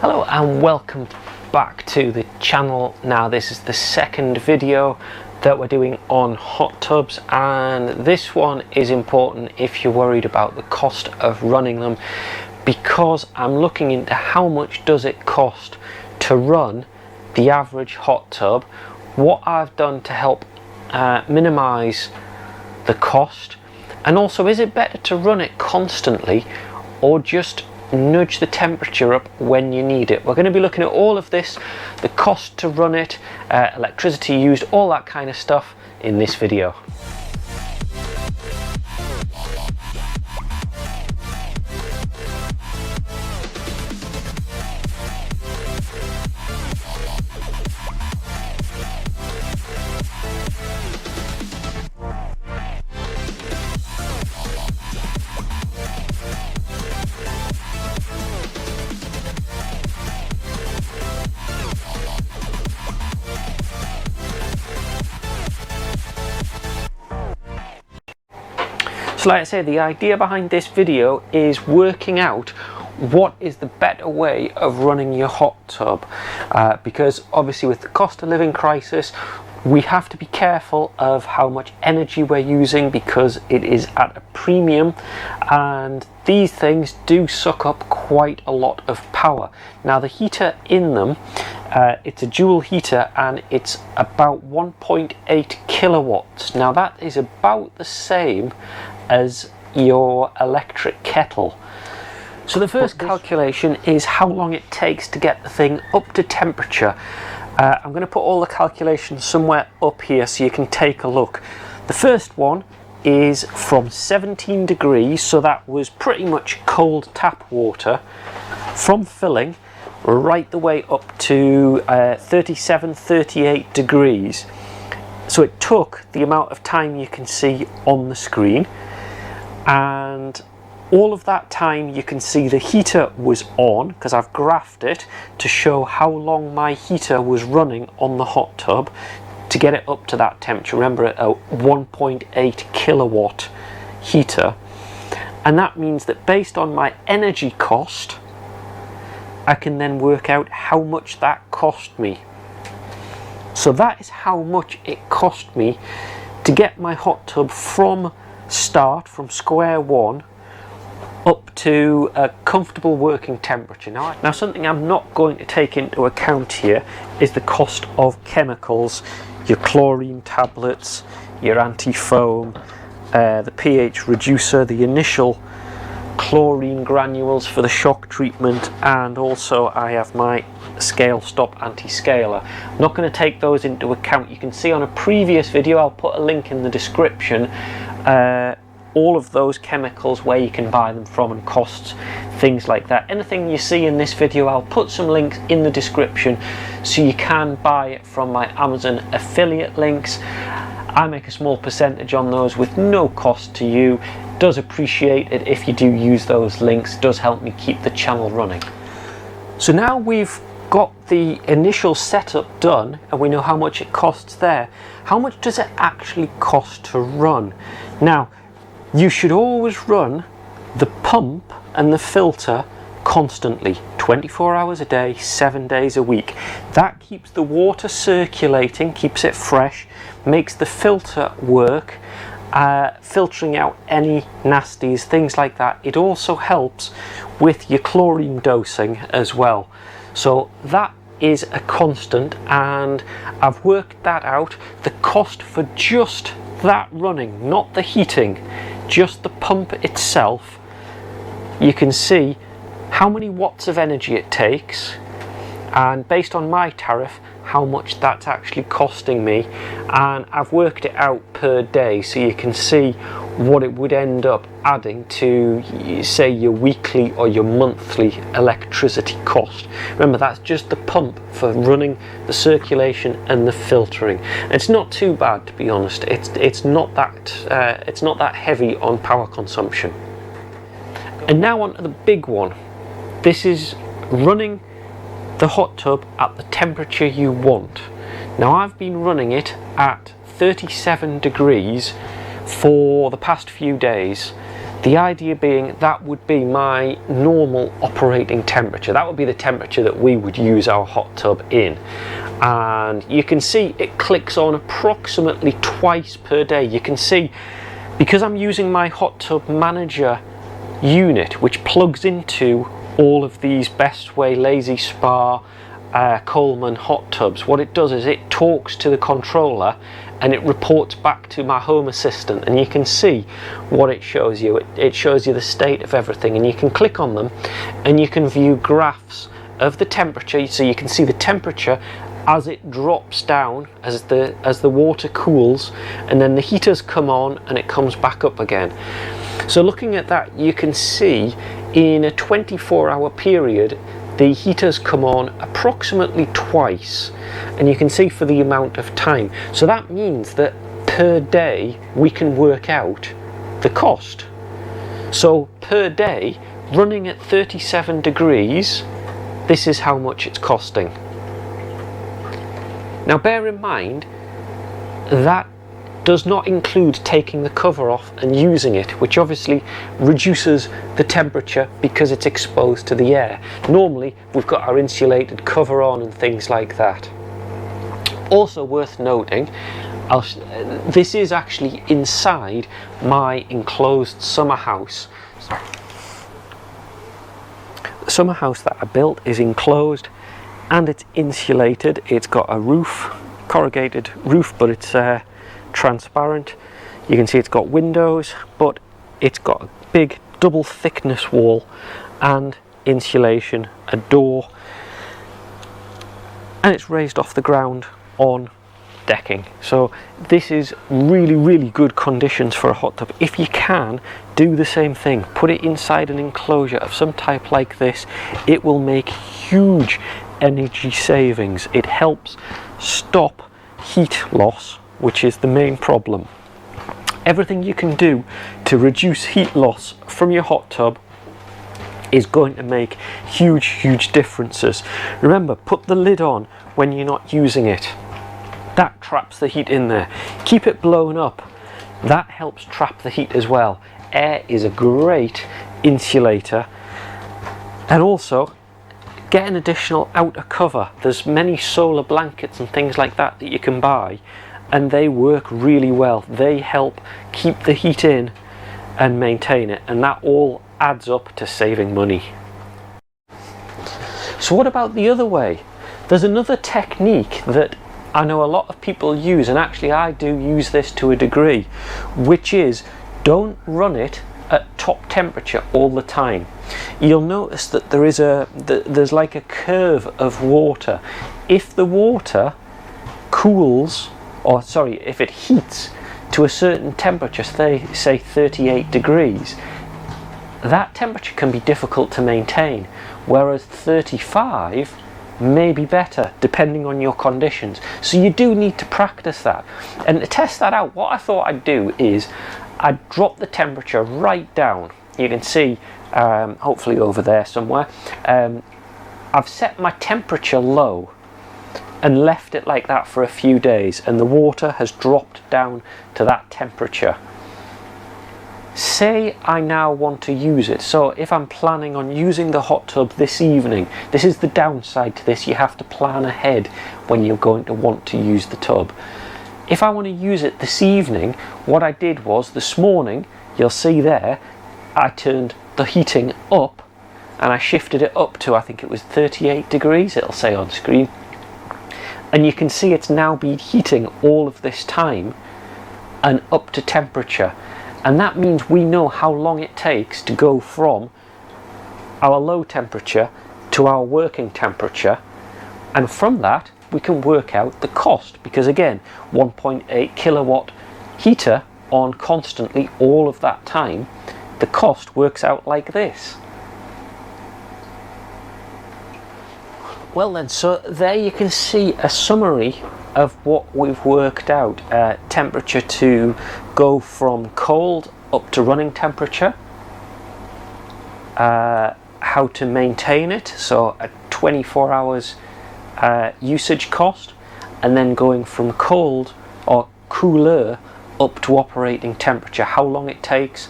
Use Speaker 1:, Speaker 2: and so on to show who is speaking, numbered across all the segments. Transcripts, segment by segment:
Speaker 1: Hello and welcome back to the channel. Now this is the second video that we're doing on hot tubs, and this one is important if you're worried about the cost of running them, because I'm looking into how much does it cost to run the average hot tub, what I've done to help minimize the cost, and also is it better to run it constantly or just nudge the temperature up when you need it. We're going to be looking at all of this, the cost to run it, electricity used, all that kind of stuff in this video. So like I say, the idea behind this video is working out what is the better way of running your hot tub, because obviously with the cost of living crisis we have to be careful of how much energy we're using, because it is at a premium and these things do suck up quite a lot of power. Now the heater in them, it's a dual heater and it's about 1.8 kilowatts. Now that is about the same as your electric kettle. So the first calculation is how long it takes to get the thing up to temperature. I'm going to put all the calculations somewhere up here so you can take a look. The first one is from 17 degrees, so that was pretty much cold tap water, from filling right the way up to 37-38 degrees. So it took the amount of time you can see on the screen, and all of that time you can see the heater was on, because I've graphed it to show how long my heater was running on the hot tub to get it up to that temperature. Remember, a 1.8 kilowatt heater, and that means that based on my energy cost I can then work out how much that cost me. So that is how much it cost me to get my hot tub from square one up to a comfortable working temperature. Now something I'm not going to take into account here is the cost of chemicals, your chlorine tablets, your anti-foam, the pH reducer, the initial chlorine granules for the shock treatment, and also I have my scale stop anti-scaler. I'm not going to take those into account. You can see on a previous video, I'll put a link in the description, all of those chemicals, where you can buy them from and costs, things like that. Anything you see in this video, I'll put some links in the description so you can buy it from my Amazon affiliate links. I make a small percentage on those with no cost to you. Does appreciate it if you do use those links, does help me keep the channel running. So now we've got the initial setup done and we know how much it costs there. How much does it actually cost to run? Now you should always run the pump and the filter constantly, 24 hours a day, 7 days a week. That keeps the water circulating, keeps it fresh, makes the filter work, filtering out any nasties, things like that. It also helps with your chlorine dosing as well. So that is a constant, and I've worked that out. The cost for just that running, not the heating, just the pump itself, you can see how many watts of energy it takes, and based on my tariff how much that's actually costing me, and I've worked it out per day so you can see what it would end up adding to, say, your weekly or your monthly electricity cost. Remember, that's just the pump for running the circulation and the filtering. It's not too bad, to be honest. It's not that heavy on power consumption. And now on to the big one. This is running the hot tub at the temperature you want. Now I've been running it at 37 degrees for the past few days. The idea being that would be my normal operating temperature. That would be the temperature that we would use our hot tub in. And you can see it clicks on approximately twice per day. You can see, because I'm using my hot tub manager unit, which plugs into all of these Bestway, Lazy Spa, Coleman hot tubs, what it does is it talks to the controller and it reports back to my home assistant, and you can see what it shows you. It shows you the state of everything, and you can click on them and you can view graphs of the temperature, so you can see the temperature as it drops down, as the water cools, and then the heaters come on and it comes back up again. So looking at that, you can see in a 24-hour period the heaters come on approximately twice, and you can see for the amount of time. So that means that per day we can work out the cost. So per day, running at 37 degrees, this is how much it's costing. Now bear in mind that does not include taking the cover off and using it, which obviously reduces the temperature because it's exposed to the air. Normally we've got our insulated cover on and things like that. Also worth noting, this is actually inside my enclosed summer house. The summer house that I built is enclosed and it's insulated. It's got a roof, corrugated roof, but it's transparent. You can see it's got windows, but it's got a big double thickness wall and insulation, a door, and it's raised off the ground on decking. So this is really good conditions for a hot tub. If you can, do the same thing, put it inside an enclosure of some type like this. It will make huge energy savings. It helps stop heat loss, which is the main problem. Everything you can do to reduce heat loss from your hot tub is going to make huge differences. Remember, put the lid on when you're not using it. That traps the heat in there. Keep it blown up. That helps trap the heat as well. Air is a great insulator. And also, get an additional outer cover. There's many solar blankets and things like that that you can buy, and they work really well. They help keep the heat in and maintain it, and that all adds up to saving money. So what about the other way? There's another technique that I know a lot of people use, and actually I do use this to a degree, which is don't run it at top temperature all the time. You'll notice that there's like a curve of water. If the water cools, or sorry, if it heats to a certain temperature, say 38 degrees, that temperature can be difficult to maintain, whereas 35 may be better depending on your conditions. So you do need to practice that. And to test that out, what I thought I'd do is I'd drop the temperature right down. You can see hopefully over there somewhere. I've set my temperature low and left it like that for a few days, and the water has dropped down to that temperature. Say I now want to use it. So if I'm planning on using the hot tub this evening, this is the downside to this, you have to plan ahead when you're going to want to use the tub. If I want to use it this evening, what I did was this morning, you'll see there, I turned the heating up and I shifted it up to, I think it was 38 degrees, it'll say on screen. And you can see it's now been heating all of this time and up to temperature. And that means we know how long it takes to go from our low temperature to our working temperature. And from that, we can work out the cost, because again, 1.8 kilowatt heater on constantly all of that time, the cost works out like this. Well then, so there you can see a summary of what we've worked out. Temperature to go from cold up to running temperature, how to maintain it, so a 24 hours usage cost, and then going from cold or cooler up to operating temperature, how long it takes,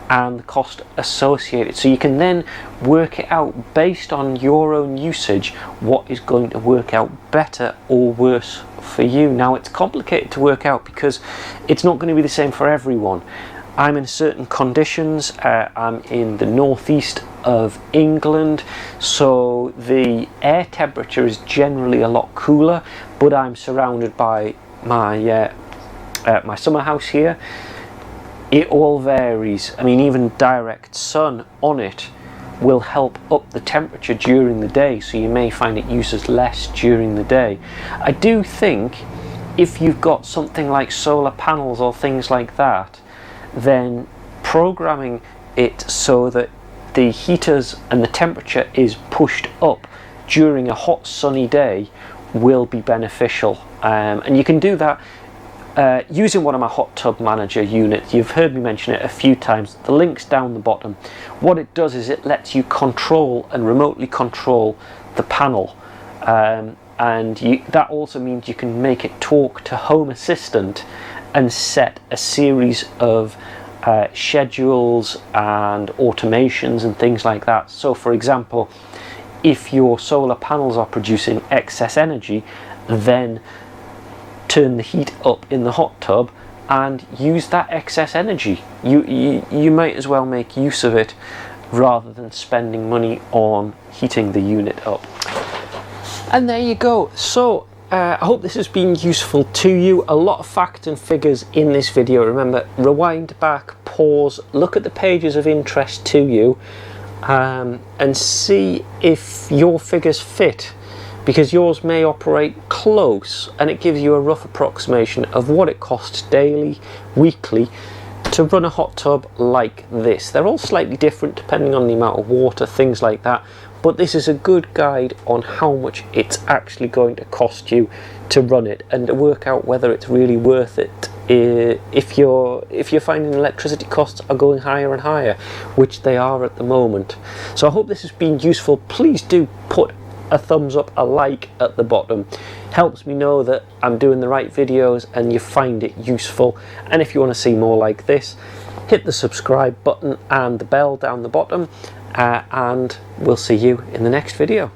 Speaker 1: and the cost associated, so you can then work it out based on your own usage what is going to work out better or worse for you. Now, it's complicated to work out because it's not going to be the same for everyone. I'm in certain conditions. I'm in the northeast of England, so the air temperature is generally a lot cooler, but I'm surrounded by my my summer house here. It all varies. I mean, even direct sun on it will help up the temperature during the day, so you may find it uses less during the day. I do think if you've got something like solar panels or things like that, then programming it so that the heaters and the temperature is pushed up during a hot sunny day will be beneficial, and you can do that using one of my hot tub manager units. You've heard me mention it a few times. The link's down the bottom. What it does is it lets you control and remotely control the panel, and that also means you can make it talk to Home Assistant and set a series of schedules and automations and things like that. So for example, if your solar panels are producing excess energy, then turn the heat up in the hot tub and use that excess energy. You might as well make use of it rather than spending money on heating the unit up. And there you go. So I hope this has been useful to you. A lot of facts and figures in this video. Remember, rewind back, pause, look at the pages of interest to you, and see if your figures fit, because yours may operate close, and it gives you a rough approximation of what it costs daily, weekly, to run a hot tub like this. They're all slightly different depending on the amount of water, things like that, but this is a good guide on how much it's actually going to cost you to run it, and to work out whether it's really worth it if you're finding electricity costs are going higher and higher, which they are at the moment. So I hope this has been useful. Please do put a thumbs up, a like at the bottom. Helps me know that I'm doing the right videos and you find it useful. And if you want to see more like this, hit the subscribe button and the bell down the bottom, and we'll see you in the next video.